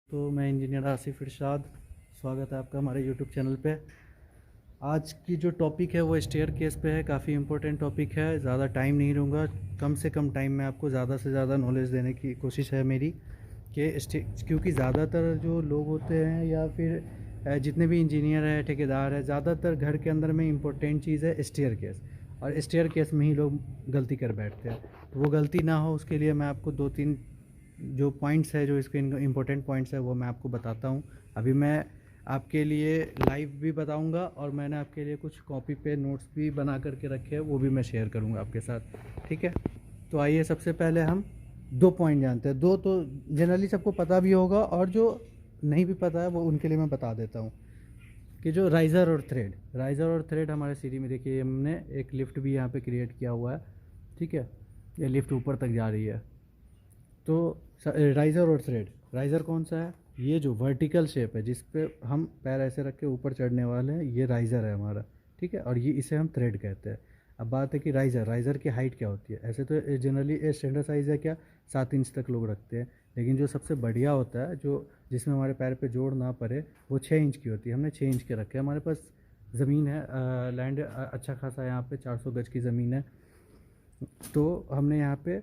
तो मैं इंजीनियर आसिफ इरशाद, स्वागत है आपका हमारे यूट्यूब चैनल पे। आज की जो टॉपिक है वो स्टेयर केस पे है। काफ़ी इंपॉर्टेंट टॉपिक है, ज़्यादा टाइम नहीं लूँगा। कम से कम टाइम में आपको ज़्यादा से ज़्यादा नॉलेज देने की कोशिश है मेरी कि क्योंकि ज़्यादातर जो लोग होते हैं या फिर जितने भी इंजीनियर हैं, ठेकेदार हैं, ज़्यादातर घर के अंदर में इम्पोर्टेंट चीज़ है स्टेयर केस, और स्टेयर केस में ही लोग गलती कर बैठते हैं। तो वो गलती ना हो उसके लिए मैं आपको दो तीन जो पॉइंट्स है, जो इसके इम्पोर्टेंट पॉइंट्स है, वो मैं आपको बताता हूँ। अभी मैं आपके लिए लाइव भी बताऊँगा और मैंने आपके लिए कुछ कॉपी पे नोट्स भी बना करके रखे हैं, वो भी मैं शेयर करूँगा आपके साथ। ठीक है, तो आइए सबसे पहले हम दो पॉइंट जानते हैं। दो तो जनरली सबको पता भी होगा, और जो नहीं भी पता है वो उनके लिए मैं बता देता हूँ कि जो राइज़र और थ्रेड हमारे सीढ़ी में देखिए, हमने एक लिफ्ट भी यहाँ पे क्रिएट किया हुआ है। ठीक है, ये लिफ्ट ऊपर तक जा रही है। तो राइज़र और थ्रेड, राइज़र कौन सा है? ये जो वर्टिकल शेप है जिस पे हम पैर ऐसे रख के ऊपर चढ़ने वाले हैं, ये राइज़र है हमारा। ठीक है, और ये इसे हम थ्रेड कहते हैं। अब बात है कि राइज़र की हाइट क्या होती है। ऐसे तो जनरली स्टैंडर्ड साइज़ है क्या, 7 इंच तक लोग रखते हैं, लेकिन जो सबसे बढ़िया होता है, जो जिसमें हमारे पैर पे जोड़ ना पड़े, वो 6 इंच की होती है। हमने 6 इंच के रखे हैं। हमारे पास ज़मीन है, लैंड अच्छा खासा यहाँ पे 400 गज की ज़मीन है, तो हमने यहाँ पे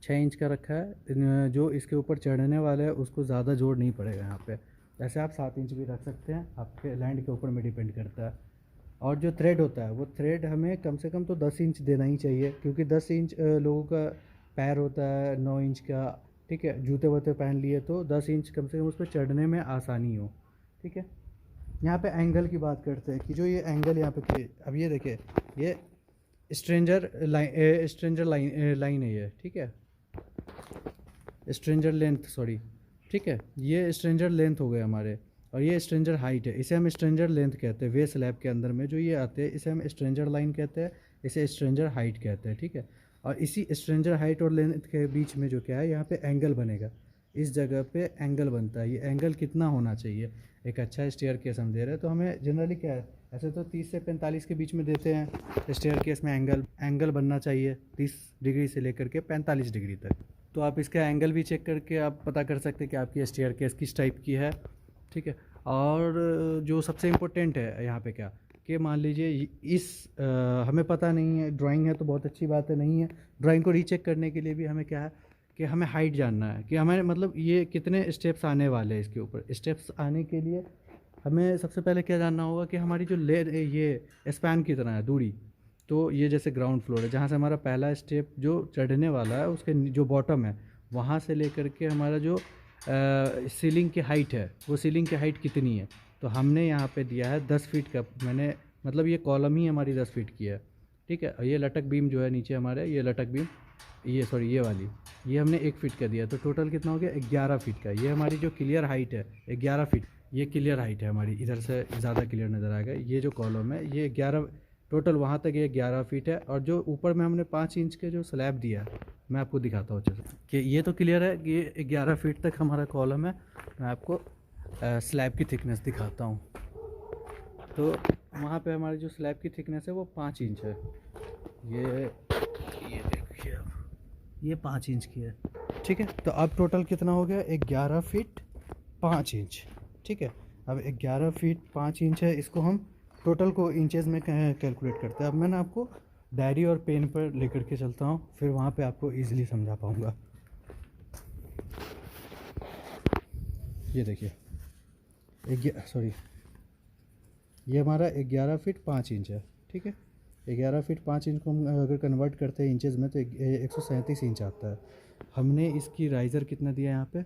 6 इंच का रखा है। जो इसके ऊपर चढ़ने वाला है उसको ज़्यादा जोर नहीं पड़ेगा यहाँ पे। ऐसे आप 7 इंच भी रख सकते हैं, आपके लैंड के ऊपर में डिपेंड करता है। और जो थ्रेड होता है, वो थ्रेड हमें कम से कम तो 10 इंच देना ही चाहिए, क्योंकि 10 इंच लोगों का पैर होता है 9 इंच का। ठीक है, जूते वूते पहन लिए तो 10 इंच कम से कम उस पर चढ़ने में आसानी हो। ठीक है, यहाँ पे एंगल की बात करते हैं कि जो ये एंगल यहाँ पे, अब ये देखिए, ये स्ट्रेंजर लाइन है ये। ठीक है, स्ट्रेंजर लेंथ, सॉरी। ठीक है, ये स्ट्रेंजर लेंथ हो गए हमारे, और ये स्ट्रेंजर हाइट है, इसे हम स्ट्रेंजर लेंथ कहते हैं। वे स्लैब के अंदर में जो ये आते हैं, इसे हम स्ट्रेंजर लाइन कहते हैं, इसे स्ट्रेंजर हाइट कहते हैं। ठीक है, और इसी स्ट्रेंजर हाइट और लेंथ के बीच में जो क्या है, यहाँ पे एंगल बनेगा। इस जगह पे एंगल बनता है। ये एंगल कितना होना चाहिए? एक अच्छा स्टेयर केस हम दे रहे हैं, तो हमें जनरली क्या है, ऐसे तो 30 से 45 के बीच में देते हैं स्टेयर केस में। एंगल बनना चाहिए 30 डिग्री से लेकर के 45 डिग्री तक। तो आप इसका एंगल भी चेक करके आप पता कर सकते हैं कि आपकी स्टेयर केस किस टाइप की है। ठीक है, और जो सबसे इम्पोर्टेंट है यहाँ पे क्या, कि मान लीजिए हमें पता नहीं है, ड्राइंग है तो बहुत अच्छी बात है, नहीं है ड्राइंग को रीचेक करने के लिए भी हमें क्या है कि हमें हाइट जानना है, कि हमें मतलब ये कितने स्टेप्स आने वाले हैं। इसके ऊपर स्टेप्स आने के लिए हमें सबसे पहले क्या जानना होगा कि हमारी जो ये स्पैन कितना है, दूरी। तो ये जैसे ग्राउंड फ्लोर है, जहाँ से हमारा पहला स्टेप जो चढ़ने वाला है, उसके जो बॉटम है, वहाँ से लेकर के हमारा जो सीलिंग की हाइट है, वो सीलिंग की हाइट कितनी है। तो हमने यहाँ पे दिया है 10 फीट का। मैंने मतलब ये कॉलम ही हमारी 10 फीट की है। ठीक है, और ये लटक बीम जो है नीचे हमारे, ये लटक बीम, ये सॉरी ये वाली, ये हमने 1 फीट का दिया। तो टोटल कितना हो गया, 11 फीट का। ये हमारी जो क्लियर हाइट है 11 फीट, ये क्लियर हाइट है हमारी। इधर से ज़्यादा क्लियर नज़र आएगा। ये जो कॉलम है ये 11 टोटल, वहाँ तक ये 11 फीट है। और जो ऊपर में हमने 5 इंच के जो स्लैब दिया है, मैं आपको दिखाता हूँ अच्छे से कि ये तो क्लियर है कि ये 11 फीट तक हमारा कॉलम है। मैं आपको स्लैब की थिकनेस दिखाता हूँ। तो वहाँ पे हमारी जो स्लैब की थिकनेस है वो 5 इंच है। ये देखिए, ये 5 इंच की है। ठीक है, तो अब टोटल कितना हो गया, 11 फीट 5 इंच। ठीक है, अब 11 फीट 5 इंच है, इसको हम टोटल को इंचेस में कैलकुलेट करते हैं। अब मैं ना आपको डायरी और पेन पर लेकर के चलता हूँ, फिर वहाँ पे आपको इजीली समझा पाऊँगा। ये देखिए, ये हमारा 11 फीट 5 इंच है। ठीक है, 11 फीट 5 इंच को हम अगर कन्वर्ट करते हैं इंचेस में, तो 137 इंच आता है। हमने इसकी राइज़र कितना दिया यहाँ पे,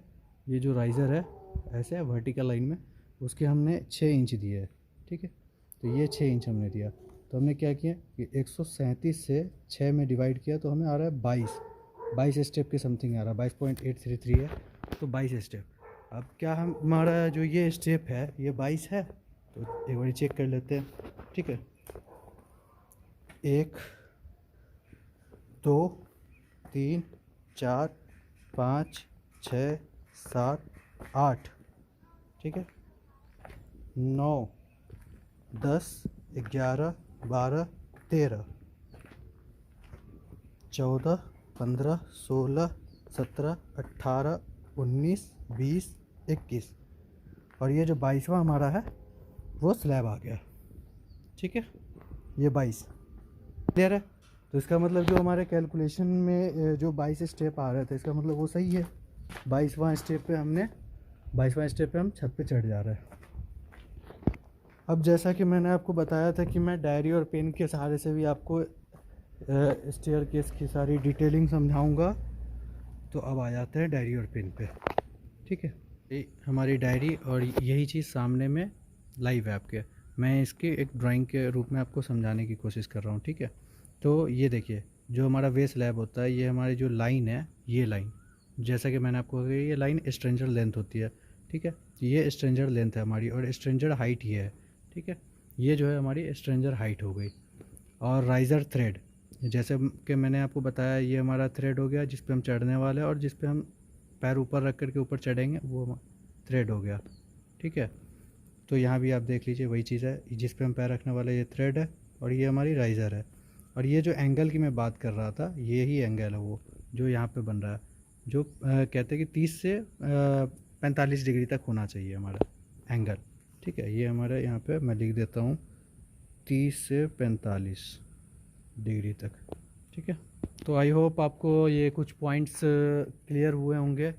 ये जो राइज़र है ऐसे वर्टिकल लाइन में, उसके हमने 6 इंच दिए है। ठीक है, तो ये 6 इंच हमने दिया। तो हमने क्या किया कि 137 से 6 में डिवाइड किया, तो हमें आ रहा है 22 स्टेप के समथिंग आ रहा है, 22.833 है। तो 22 स्टेप। अब क्या हमारा जो ये स्टेप है ये 22 है, तो एक बार चेक कर लेते हैं। ठीक है, 1 2 3 4 5 6 7 8। ठीक है, 9 10 11 12 13 14 15 16 17 18 19 20 21 और ये जो 22वां हमारा है वो स्लैब आ गया। ठीक है, ये 22 क्लियर है। तो इसका मतलब जो हमारे कैलकुलेशन में जो 22 स्टेप आ रहे थे, इसका मतलब वो सही है। 22वां स्टेप पे हम छत पे चढ़ जा रहे हैं। अब जैसा कि मैंने आपको बताया था कि मैं डायरी और पेन के सहारे से भी आपको स्टेयर केस की सारी डिटेलिंग समझाऊंगा। तो अब आ जाते हैं डायरी और पेन पे। ठीक है, ये हमारी डायरी और यही चीज़ सामने में लाइव है आपके। मैं इसकी एक ड्राइंग के रूप में आपको समझाने की कोशिश कर रहा हूँ। ठीक है, तो ये देखिए, जो हमारा वे स्लैब होता है, ये हमारी जो लाइन है, ये लाइन, जैसा कि मैंने आपको कहा, ये लाइन स्ट्रेंजर लेंथ होती है। ठीक है, ये स्ट्रेंजर लेंथ है हमारी और स्ट्रेंजर हाइट ये है। ठीक है, ये जो है हमारी स्ट्रेंजर हाइट हो गई। और राइज़र थ्रेड, जैसे कि मैंने आपको बताया, ये हमारा थ्रेड हो गया जिस पे हम चढ़ने वाले हैं, और जिस पे हम पैर ऊपर रख कर के ऊपर चढ़ेंगे वो थ्रेड हो गया। ठीक है, तो यहाँ भी आप देख लीजिए वही चीज़ है, जिस पे हम पैर रखने वाले ये थ्रेड है और ये हमारी राइज़र है। और ये जो एंगल की मैं बात कर रहा था, ये ही एंगल है वो जो यहाँ पे बन रहा है, जो कहते हैं कि 30 से 45 डिग्री तक होना चाहिए हमारा एंगल। ठीक है, ये हमारा यहाँ पे मैं लिख देता हूँ 30 से 45 डिग्री तक। ठीक है, तो आई होप आपको ये कुछ पॉइंट्स क्लियर हुए होंगे